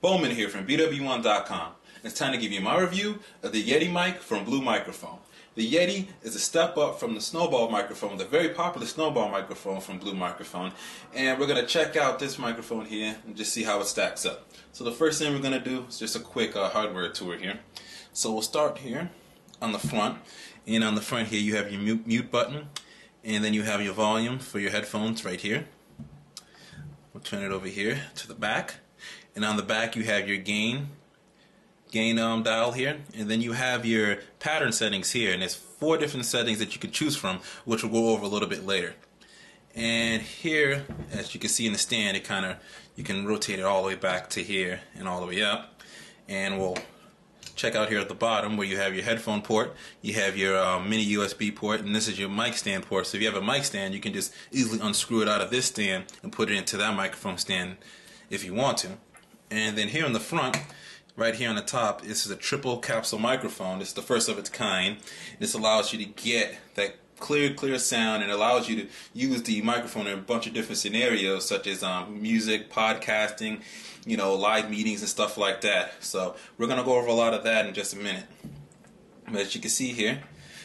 BWOne here from BWOne.com. It's time to give you my review of the Yeti mic from Blue Microphone. The Yeti is a step up from the Snowball microphone, the very popular Snowball microphone from Blue Microphone. And we're going to check out this microphone here and just see how it stacks up. So the first thing we're going to do is just a quick hardware tour here. So we'll start here on the front. And on the front here you have your mute button. And then you have your volume for your headphones right here. We'll turn it over here to the back. And on the back you have your gain dial here, and then you have your pattern settings here, and there's 4 different settings that you can choose from, which we'll go over a little bit later. And here, as you can see in the stand, you can rotate it all the way back to here and all the way up. And we'll check out here at the bottom where you have your headphone port, you have your mini USB port, and this is your mic stand port. So if you have a mic stand, you can just easily unscrew it out of this stand and put it into that microphone stand if you want to. And then here on the front, right here on the top, this is a triple capsule microphone. This is the first of its kind. This allows you to get that clear sound, and allows you to use the microphone in a bunch of different scenarios, such as music, podcasting, live meetings and stuff like that. So we're going to go over a lot of that in just a minute. But as you can see here,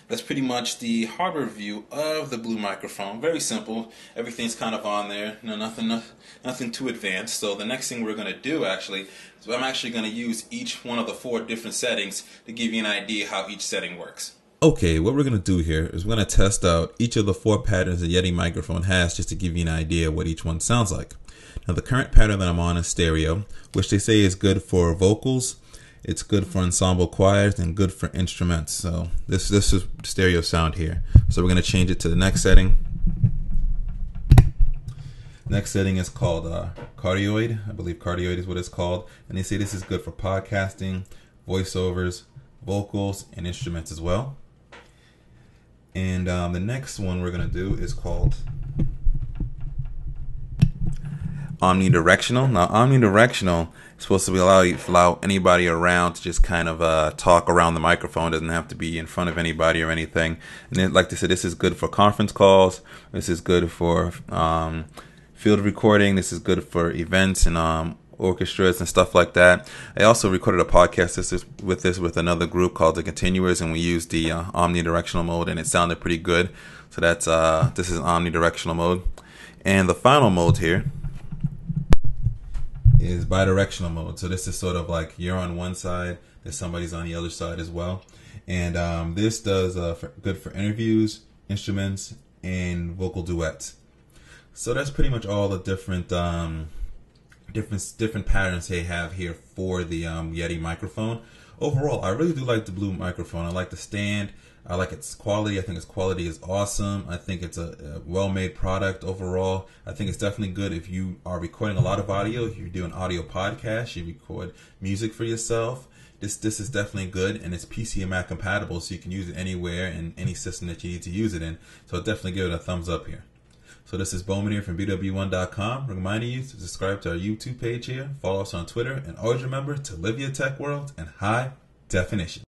that's pretty much the hardware view of the Blue Microphone. Very simple. Everything's kind of on there. Nothing too advanced. So the next thing we're going to do actually is I'm actually going to use each one of the 4 different settings to give you an idea how each setting works. Okay, what we're going to do here is we're going to test out each of the 4 patterns the Yeti microphone has, just to give you an idea what each one sounds like. Now the current pattern that I'm on is stereo, which they say is good for vocals. It's good for ensemble choirs and good for instruments. So this is stereo sound here. So we're going to change it to the next setting. Next setting is called CARDIOID. I believe CARDIOID is what it's called. And they say this is good for podcasting, voiceovers, vocals, and instruments as well. And the next one we're going to do is called omnidirectional. Now omnidirectional is supposed to allow anybody around to just kind of talk around the microphone. It doesn't have to be in front of anybody or anything. And then, like they said, this is good for conference calls. This is good for field recording. This is good for events and orchestras and stuff like that. I also recorded a podcast with another group called The Continuers, and we used the omnidirectional mode, and it sounded pretty good. So that's this is omnidirectional mode. And the final mode here is bidirectional mode. So this is sort of like you're on one side, there's somebody's on the other side as well. And this does good for interviews, instruments, and vocal duets. So that's pretty much all the different different patterns they have here for the Yeti microphone. Overall, I really do like the Blue Microphone. I like the stand. I like its quality. I think its quality is awesome. I think it's a well-made product overall. I think it's definitely good if you are recording a lot of audio. If you do an audio podcast, you record music for yourself. This is definitely good, and it's PC and Mac compatible, so you can use it anywhere in any system that you need to use it in. So I'll definitely give it a thumbs up here. So this is BWOne here from BWOne.com, reminding you to subscribe to our YouTube page here, follow us on Twitter, and always remember to live your tech world in high definition.